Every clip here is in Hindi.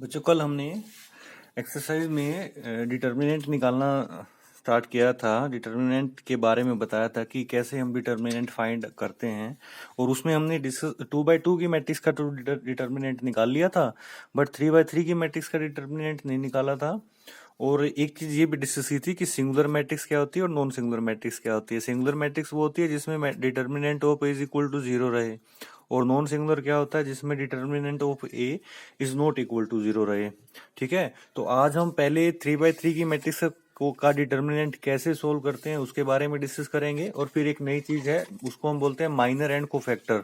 बच्चों कल हमने एक्सरसाइज में डिटर्मिनेंट निकालना स्टार्ट किया था। डिटर्मिनेंट के बारे में बताया था कि कैसे हम डिटर्मिनेंट फाइंड करते हैं, और उसमें हमने 2x2 की मैट्रिक्स का तो डिटर्मिनेंट निकाल लिया था, बट 3x3 की मैट्रिक्स का डिटर्मिनेंट नहीं निकाला था। और एक चीज ये भी डिस्कस की थी कि सिंगुलर मैट्रिक्स क्या होती है और नॉन सिंगुलर मैट्रिक्स क्या होती है। सिंगुलर मैट्रिक्स वो होती है जिसमें determinant of A is equal to 0 रहे, और नॉन सिंगुलर क्या होता है जिसमें determinant of A is not equal to 0 रहे। ठीक है, तो आज हम पहले 3x3 की मैट्रिक्स का डिटर्मिनेंट कैसे सोल्व करते हैं उसके बारे में डिस्कस करेंगे, और फिर एक नई चीज है उसको हम बोलते हैं माइनर एंड कोफैक्टर,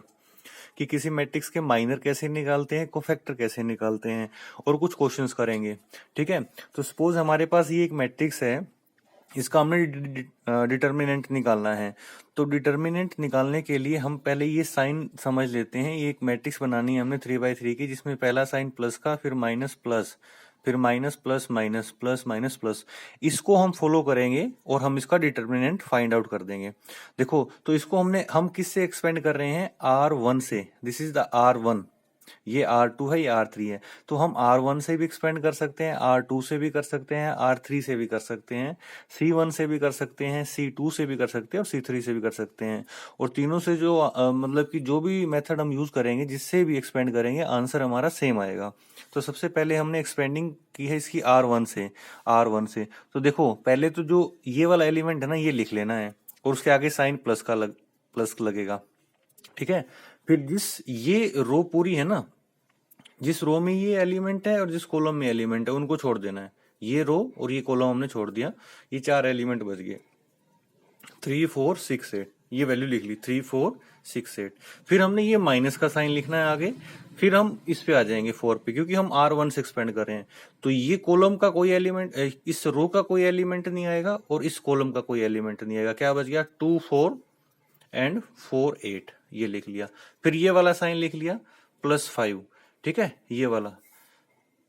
कि किसी मैट्रिक्स के माइनर कैसे निकालते हैं, कोफैक्टर कैसे निकालते हैं, और कुछ क्वेश्चंस करेंगे। ठीक है, तो सपोज हमारे पास ये एक मैट्रिक्स है, इसका हमने डिटर्मिनेंट निकालना है। तो डिटर्मिनेंट निकालने के लिए हम पहले ये साइन समझ लेते हैं। ये एक मैट्रिक्स बनानी है हमने 3x3 की, जिसमें पहला साइन प्लस का, फिर माइनस प्लस, फिर minus plus minus plus minus plus, इसको हम फॉलो करेंगे और हम इसका डिटर्मिनेंट फाइंड आउट कर देंगे। देखो, तो इसको हम किससे एक्सपेंड कर रहे हैं, R1 से। दिस इज द R1, ये R2 है, ये R3 है। तो हम R1 से भी एक्सपेंड कर सकते हैं, R2 से भी कर सकते हैं, R3 से भी कर सकते हैं, C1 से भी कर सकते हैं, C2 से भी कर सकते हैं, और C3 से भी कर सकते हैं। और तीनों से जो मतलब कि जो भी मेथड हम यूज करेंगे, जिससे भी एक्सपेंड करेंगे, आंसर हमारा सेम आएगा। तो सबसे पहले हमने एक्सपेंडिंग की है इसकी R1 से। तो देखो, पहले तो जो ये वाला एलिमेंट है ना, ये लिख लेना है, और उसके आगे साइन प्लस लगेगा। ठीक है, फिर ये रो पूरी है ना, जिस रो में ये एलिमेंट है और जिस कॉलम में एलिमेंट है, उनको छोड़ देना है। ये रो और ये कॉलम हमने छोड़ दिया, ये 4 एलिमेंट बच गए, 3 4 6 8, ये वैल्यू लिख ली 3 4 6 8। फिर हमने ये माइनस का साइन लिखना है आगे, फिर हम इस पे आ जाएंगे 4 पे, क्योंकि हम R1 से एक्सपेंड कर रहे हैं। तो ये कॉलम का कोई एलिमेंट, इस रो का कोई एलिमेंट नहीं आएगा, और इस कॉलम का कोई एलिमेंट नहीं आएगा। क्या बच गया, 2 4 एंड 4 8, ये लिख लिया। फिर ये वाला साइन लिख लिया +5। ठीक है, ये वाला,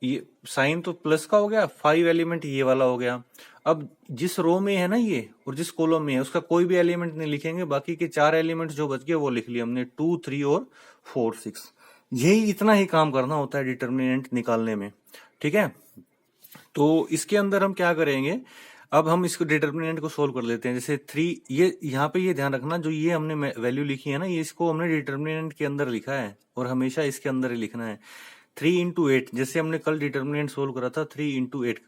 ये साइन तो प्लस का हो गया, 5 एलिमेंट ये वाला हो गया। अब जिस रो में है ना ये, और जिस कॉलम में है, उसका कोई भी एलिमेंट नहीं लिखेंगे, बाकी के 4 एलिमेंट जो बच गए वो लिख लिए हमने, 2 3 और 4 6। यही इतना ही काम करना होता है डिटर्मिनेंट निकालने में। ठीक है, तो इसके अंदर हम क्या करेंगे, अब हम इसको डिटर्मिनेंट को सोल्व कर लेते हैं। जैसे 3, ये यहाँ पे ये ध्यान रखना, जो ये हमने वैल्यू लिखी है ना, ये इसको हमने डिटर्मिनेंट के अंदर लिखा है, और हमेशा इसके अंदर ही लिखना है। 3 इंटू 8, जैसे हमने कल डिटर्मिनेंट सोल्व करा था, 3 into 8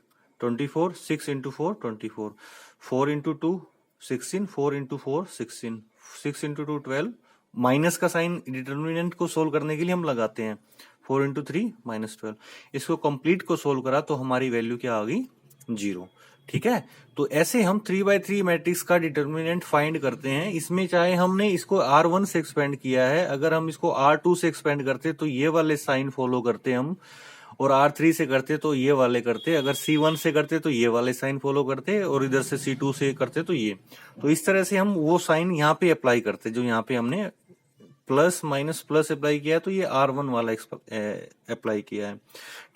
24, 6 into 4 24, 4 into 2 16, 4 into 4 16, 6 into 2 12। Minus का साइन डिटर्मिनेंट को सोल्व करने के लिए हम लगाते हैं, 4 इंटू 3 -12। इसको कंप्लीट को सोल्व करा तो हमारी वैल्यू क्या आ गई, 0। ठीक है, तो ऐसे हम 3x3 मैट्रिक्स का डिटर्मिनेंट फाइंड करते हैं। इसमें चाहे हमने इसको R1 से एक्सपेंड किया है, अगर हम इसको R2 से एक्सपेंड करते तो ये वाले साइन फॉलो करते हम, और R3 से करते तो ये वाले करते, अगर C1 से करते तो ये वाले साइन फॉलो करते, और इधर से C2 से करते तो ये। तो इस तरह से हम वो साइन यहाँ पे अप्लाई करते, जो यहाँ पे हमने प्लस माइनस प्लस अप्लाई किया है, तो ये R1 वाला अप्लाई किया है।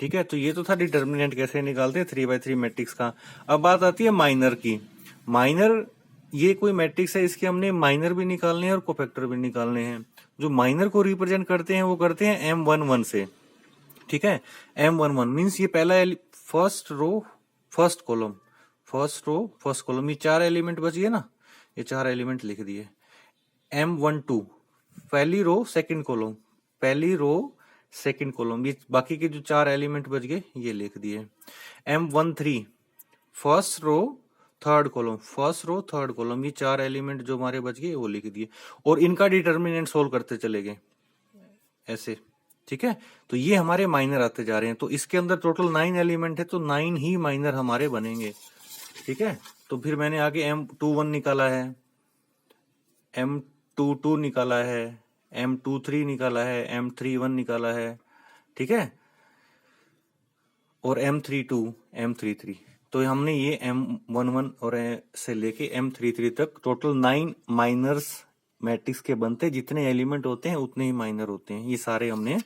ठीक है, तो ये तो था डिटर्मिनेंट कैसे निकालते हैं 3x3 मैट्रिक्स का। अब बात आती है माइनर की। माइनर, ये कोई मैट्रिक्स है, इसके हमने माइनर भी निकालने हैं और कोफैक्टर भी निकालने हैं। जो माइनर को रिप्रेजेंट करते हैं वो करते हैं M11 से। ठीक है, M11 मीन्स ये पहला फर्स्ट रो फर्स्ट कॉलम, ये 4 एलिमेंट बच गए ना, ये 4 एलिमेंट लिख दिए। M12 पहली रो सेकंड कॉलम, ये बाकी के जो 4 एलिमेंट बच गए ये लिख दिए। M13 first row third column, ये 4 एलिमेंट जो हमारे बच गए वो लिख दिए, और इनका डिटर्मिनेंट सोल्व करते चले गए ऐसे। ठीक है, तो ये हमारे माइनर आते जा रहे हैं। तो इसके अंदर टोटल 9 एलिमेंट है, तो 9 ही माइनर हमारे बनेंगे। ठीक है, तो फिर मैंने आगे M21 निकाला है, M22 निकाला है, M23 निकाला है, M31 निकाला है। ठीक है, और M32 तो हमने ये M11 और से लेके M33 तक टोटल 9 माइनर्स मैट्रिक्स के बनते, जितने एलिमेंट होते हैं उतने ही माइनर होते हैं। ये सारे हमने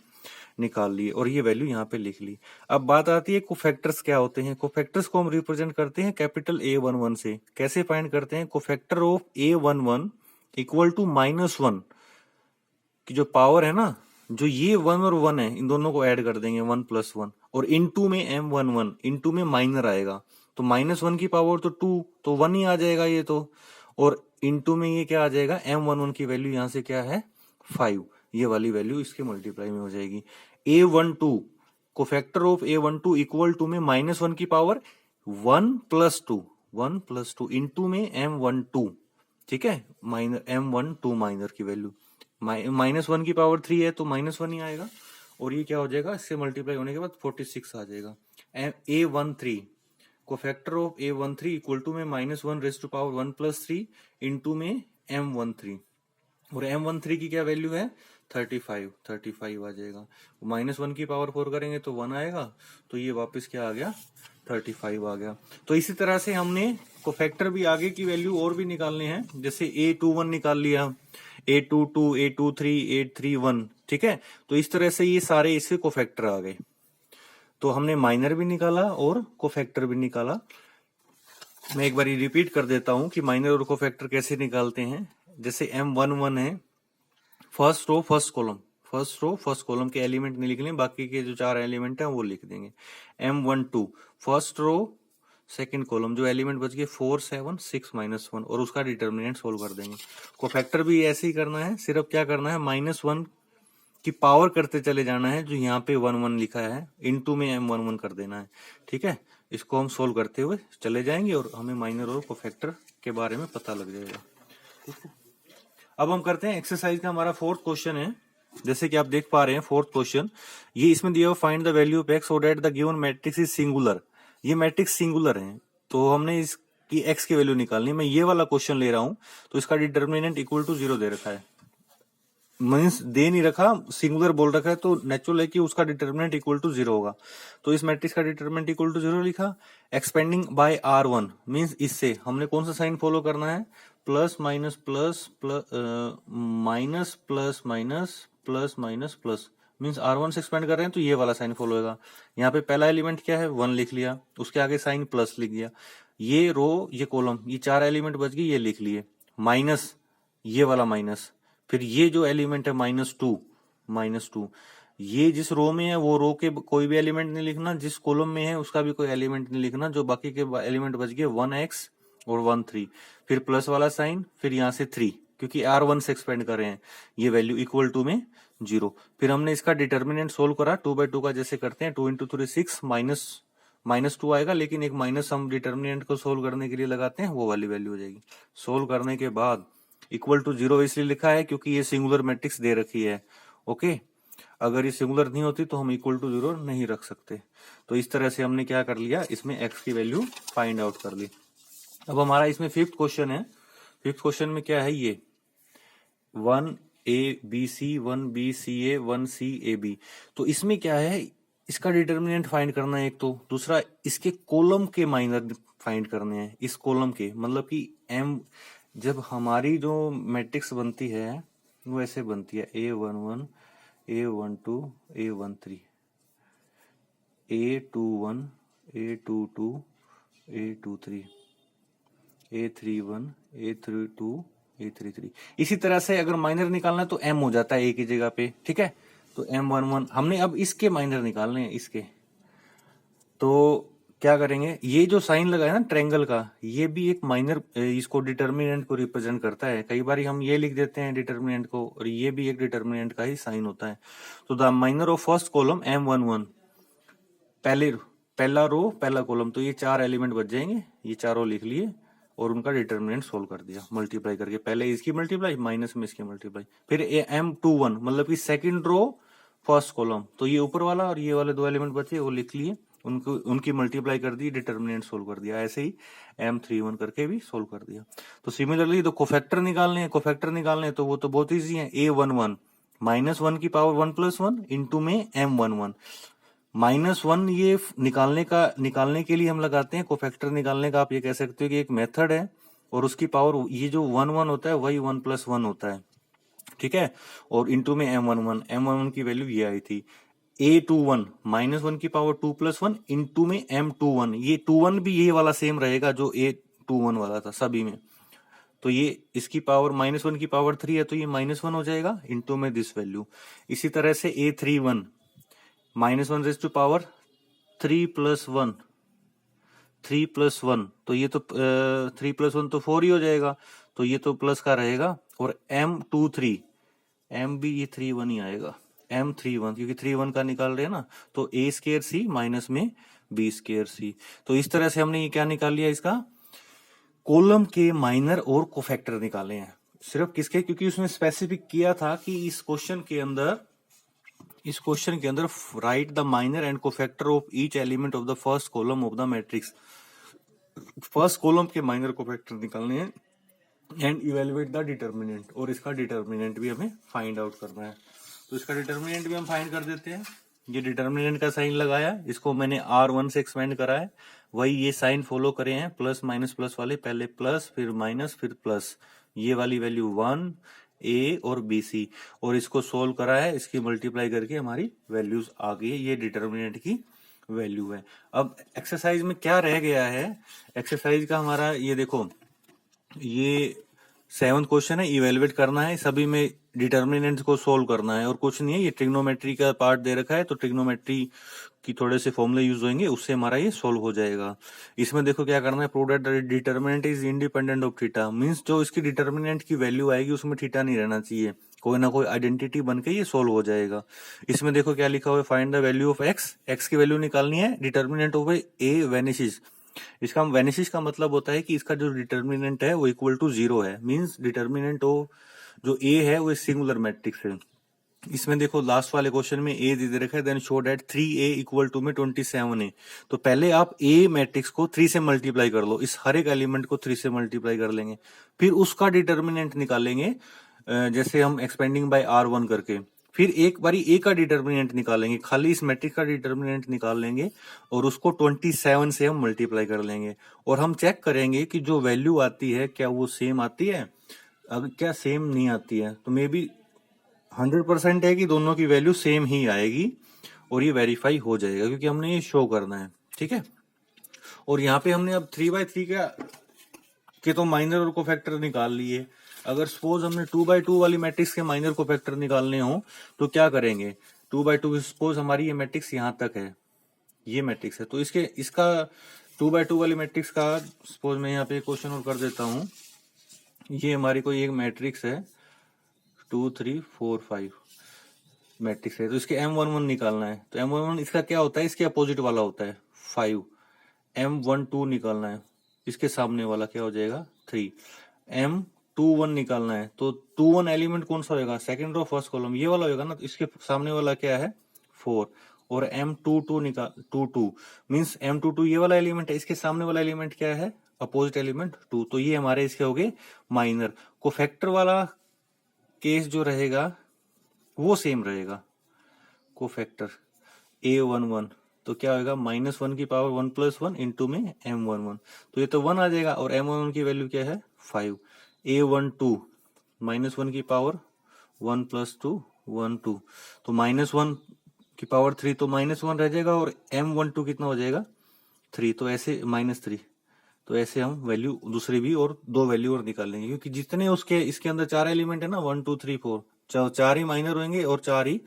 निकाल लिए, और ये वैल्यू यहाँ पे लिख ली। अब बात आती है कोफैक्टर्स क्या होते हैं। कोफैक्टर्स को हम रिप्रेजेंट करते हैं कैपिटल A11 से। कैसे फाइंड करते हैं, cofactor of A11 equal to -1 की जो पावर है ना, जो ये 1 और 1 है, इन दोनों को ऐड कर देंगे, 1 + 1, और इनटू में m11, इनटू में माइनर आएगा तो -1 की पावर तो 2, तो 1 ही आ जाएगा ये तो, और इनटू में ये क्या आ जाएगा, m11 की वैल्यू यहाँ से क्या है 5, ये वाली वैल्यू इसके मल्टीप्लाई में हो जाएगी। a12 cofactor of a12 equal to में -1 की पावर 1 + 2, 1 + 2 इनटू में m12, ठीक है, m12 माइनर की वैल्यू -1 की पावर 3 है तो -1 ही आएगा, और ये क्या हो जाएगा, इससे मल्टीप्लाई होने के बाद 46 आ जाएगा। a13 cofactor of a13 equal to में -1 रेज़ टू पावर 1 + 3 इनटू में m13, और m13 की क्या वैल्यू है 35 आ जाएगा। -1 की पावर 4 करेंगे तो 1 आएगा, तो ये वापस क्या आ गया 35 आ गया। तो इसी तरह से हमने कोफैक्टर भी आगे की वैल्यू और भी निकालने हैं, जैसे a21 निकाल लिया, a22, a23, a31, ठीक है। तो इस तरह से ये सारे इसके कोफैक्टर आ गए। तो हमने माइनर भी निकाला और कोफैक्टर भी निकाला। मैं एक बार रिपीट कर देता हूं कि माइनर और कोफैक्टर कैसे निकालते हैं। जैसे m11 है, फर्स्ट रो फर्स्ट कॉलम के एलिमेंट नहीं लिखने, बाकी के जो 4 एलिमेंट हैं वो लिख देंगे। m12 first row second column, जो एलिमेंट बच गए 4, 7, 6, -1, और उसका डिटर्मिनेंट सोल्व कर देंगे। कोफैक्टर भी ऐसे ही करना है, सिर्फ क्या करना है -1 की पावर करते चले जाना है, जो यहाँ पे 1 लिखा है, इनटू में m11 कर देना है, ठीक है। इसको हम सोल्व करते हुए चले जाएंगे और हमें माइनर और कोफैक्टर के बारे में पता लग जाएगा, ठीक है। अब हम करते हैं एक्सरसाइज का हमारा 4th क्वेश्चन है। जैसे कि आप देख पा रहे हैं 4th क्वेश्चन, ये इसमें दिया हुआ find the value of x so that the given matrix is singular. ये मैट्रिक्स सिंगुलर है, तो हमने इसकी x की वैल्यू निकालनी है। मैं ये वाला क्वेश्चन ले रहा हूं, तो इसका डिटर्मिनेंट इक्वल टू 0 दे रखा है, मीन्स दे नहीं रखा, सिंगुलर बोल रखा है, तो नेचुरल है कि उसका डिटर्मिनेंट इक्वल टू 0 होगा। तो इस मैट्रिक्स का डिटर्मिनेंट इक्वल टू 0 लिखा। एक्सपेंडिंग बाय r1 मीन्स इससे हमने कौन सा साइन फॉलो करना है, plus minus plus minus plus minus plus minus plus, means r1 से एक्सपेंड कर रहे हैं तो ये वाला साइन फॉलो होगा। यहाँ पे पहला एलिमेंट क्या है 1 लिख लिया, उसके आगे साइन प्लस लिख दिया, ये रो ये कॉलम, ये 4 एलिमेंट बच गए, ये लिख लिए, माइनस ये वाला माइनस, फिर ये जो एलिमेंट है -2, ये जिस रो में है वो रो के कोई भी एलिमेंट नहीं लिखना, जिस कॉलम में है उसका भी कोई एलिमेंट नहीं लिखना, जो बाकी के एलिमेंट बच गए 1x और 1 3, फिर प्लस वाला साइन, फिर यहाँ से 3, क्योंकि r1 से एक्सपेंड कर रहे हैं, ये वैल्यू इक्वल टू में 0। फिर हमने इसका डिटर्मिनेंट सोल्व करा 2/2 का, जैसे करते हैं 2 × 3 6 -2 आएगा, लेकिन एक माइनस हम डिटर्मिनेंट को सोल्व करने के लिए लगाते हैं, वो वाली वैल्यू हो जाएगी। सोल्व करने के बाद इक्वल टू 0 इसलिए लिखा है क्योंकि ये सिंगुलर मैट्रिक्स दे रखी है, ओके। अगर ये सिंगुलर नहीं होती तो हम इक्वल टू 0 नहीं रख सकते। तो इस तरह से हमने क्या कर लिया, इसमें x की वैल्यू फाइंड आउट कर ली। अब हमारा इसमें 5th क्वेश्चन है। 5th क्वेश्चन में क्या है, ये 1abc 1bca 1cap, तो इसमें क्या है, इसका डिटर्मिनेंट फाइंड करना है एक, तो दूसरा इसके कॉलम के माइनर फाइंड करने हैं। इस कॉलम के मतलब कि m, जब हमारी जो मैट्रिक्स बनती है वो ऐसे बनती है a11 a12 a13 a21 a22 a23 a31 a32 a33। इसी तरह से अगर माइनर निकालना है तो m हो जाता है a की जगह पे, ठीक है। तो m11 हमने अब इसके माइनर निकालने हैं, इसके तो क्या करेंगे, ये जो साइन लगा है ना ट्रायंगल का, ये भी एक माइनर इसको डिटर्मिनेंट को रिप्रेजेंट करता है। कई बार हम ये लिख देते हैं डिटर्मिनेंट को, और ये भी एक डिटर्मिनेंट का ही साइन होता है। तो the minor of first column m11, पहला रो पहला कॉलम, तो ये 4 एलिमेंट बच जाएंगे, ये चारों लिख लिए और उनका डिटर्मिनेंट सोल्व कर दिया मल्टीप्लाई करके, पहले इसकी मल्टीप्लाई माइनस में इसकी मल्टीप्लाई। फिर m21 मतलब कि सेकंड रो फर्स्ट कॉलम, तो ये ऊपर वाला और ये वाले 2 एलिमेंट बचे वो लिख लिए, उनकी मल्टीप्लाई कर दी, डिटर्मिनेंट सोल्व कर दिया। ऐसे ही m31 करके भी सोल्व कर दिया। तो सिमिलरली तो कोफैक्टर निकालने हैं, तो वो तो बहुत इजी है। a11 -1 की पावर 1 + 1 इनटू में m11, -1 ये निकालने के लिए हम लगाते हैं। कोफैक्टर निकालने का आप ये कह सकते हो कि एक मेथड है, और उसकी पावर ये जो 1 होता है वही 1 + 1 होता है, ठीक है। और इनटू में m11 की वैल्यू ये आई थी। a21 -1 की पावर 2 + 1 इनटू में m21, ये 21 भी ये वाला सेम रहेगा जो a21 वाला था सभी में। तो ये इसकी पावर -1 की पावर 3 है, तो ये -1 हो जाएगा इनटू में दिस वैल्यू। इसी तरह से a31 -1 रेज़ टू पावर 3+1, 3+1 तो ये तो 3+1 तो 4 ही हो जाएगा, तो ये तो प्लस का रहेगा। और M23, M भी ये 3 1 ही आएगा, M3 1, क्योंकि 3 1 का निकाल रहे हैं ना, तो A² C माइनस में B² C। तो इस तरह से हमने ये क्या निकाल लिया, इसका कॉलम के माइनर और कोफैक्टर निकाले हैं। सिर्फ किसके, क्योंकि उसमें स्पेसिफिक किया था कि इस क्वेश्चन के अंदर right the minor and cofactor of each element of the first column of the matrix. First column के माइनर कोफैक्टर निकालने हैं एंड इवेलुएट द डिटर्मिनेंट, और इसका डिटर्मिनेंट भी हमें फाइंड आउट करना है। तो इसका डिटर्मिनेंट भी हम फाइंड कर देते हैं। ये डिटर्मिनेंट का साइन लगाया, इसको मैंने R1 से एक्सपेंड करा है, वही ये साइन फॉलो करे हैं, प्लस माइनस प्लस वाले, पहले प्लस फिर माइनस फिर प्लस, ये वाली वैल्यू 1 A और BC, और इसको सोल्व करा है, इसकी मल्टीप्लाई करके हमारी वैल्यूज आ गई है। ये डिटर्मिनेंट की वैल्यू है। अब एक्सरसाइज में क्या रह गया है, एक्सरसाइज का हमारा ये देखो, ये 7th क्वेश्चन है, इवेलुएट करना है, सभी में डिटर्मिनेंट को सोल्व करना है और कुछ नहीं है। ये ट्रिग्नोमेट्री का पार्ट दे रखा है, तो ट्रिग्नोमेट्री की थोड़े से फॉर्मूले यूज होंगे, उससे हमारा ये सोल्व हो जाएगा। इसमें देखो क्या करना है, prove that determinant is independent of theta, means जो इसकी डिटर्मिनेंट की वैल्यू आएगी उसमें थीटा नहीं रहना चाहिए, कोई ना कोई आइडेंटिटी बन के ये सोल्व हो जाएगा। इसमें देखो क्या लिखा हुआ है, find the value of x, x की वैल्यू निकालनी है, डिटर्मिनेंट ऑफ ए वेनिशेस। इसका वेनिशेस का मतलब होता है कि इसका जो डिटर्मिनेंट है वो इक्वल टू 0 है, मींस डिटर्मिनेंट ऑफ जो ए है वो सिंगुलर मैट्रिक्स है। इसमें देखो लास्ट वाले क्वेश्चन में ए दे रखा है, then show that 3A equal to में 27A। तो पहले आप ए मैट्रिक्स को 3 से मल्टीप्लाई कर लो, इस हर एक एलिमेंट को 3 से मल्टीप्लाई कर लेंगे, फिर उसका डिटर्मिनेंट निकालेंगे, जैसे हम एक्सपेंडिंग बाय R1 करके, फिर एक बारी ए का डिटर्मिनेंट निकालेंगे, खाली इस मैट्रिक्स का डिटर्मिनेंट निकाल लेंगे और उसको 27 से हम मल्टीप्लाई कर लेंगे, और हम चेक करेंगे कि जो वैल्यू आती है क्या वो सेम आती है। अगर क्या सेम नहीं आती है तो मे बी 100% है कि दोनों की वैल्यू सेम ही आएगी, और ये वेरीफाई हो जाएगा, क्योंकि हमने ये शो करना है। ठीक है, और यहाँ पे हमने अब 3/3 के तो माइनर और कोफैक्टर निकाल लिए। अगर सपोज हमने 2/2 वाली मैट्रिक्स के माइनर कोफैक्टर निकालने हो तो क्या करेंगे, 2/2 सपोज हमारी ये मैट्रिक्स यहाँ तक है, ये मैट्रिक्स है, तो इसका 2/2 वाली मैट्रिक्स का सपोज मैं यहाँ पे क्वेश्चन और कर देता हूँ। ये हमारी कोई एक मैट्रिक्स है 2 3 4 5 मैट्रिक्स है, तो इसके M11 निकालना है। तो M11 इसका क्या होता है, इसके अपोजिट वाला होता है 5। M12 निकालना है, इसके सामने वाला क्या हो जाएगा 3। M21 निकालना है, तो 21 एलिमेंट कौन सा होगा, सेकंड रो फर्स्ट कॉलम ये वाला होगा ना, तो इसके सामने वाला क्या है 4। और M22 निकाल 22 मींस M22 ये वाला एलिमेंट है, इसके सामने वाला एलिमेंट क्या है, अपोजिट एलिमेंट 2, तो ये हमारे इसके हो गए माइनर। कोफैक्टर वाला केस जो रहेगा वो सेम रहेगा, कोफैक्टर A11, तो क्या होगा -1 की पावर 1 + 1 इंटू में M11, तो ये तो 1 आ जाएगा, और M11 की वैल्यू क्या है 5। A12 -1 की पावर 1 + 2 1 2, तो -1 की पावर 3, तो -1 रह जाएगा, और M12 कितना हो जाएगा 3, तो ऐसे -3। तो ऐसे हम वैल्यू दूसरी भी और 2 वैल्यू और निकाल लेंगे, क्योंकि जितने उसके इसके अंदर 4 एलिमेंट है ना 1 2 3 4, 4 ही माइनर होंगे और 4 ही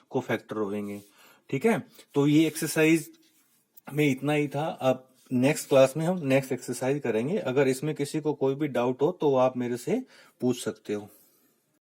कोफैक्टर होंगे। ठीक है, तो ये एक्सरसाइज में इतना ही था। अब नेक्स्ट क्लास में हम नेक्स्ट एक्सरसाइज करेंगे। अगर इसमें किसी को कोई भी डाउट हो तो आप मेरे से पूछ सकते हो।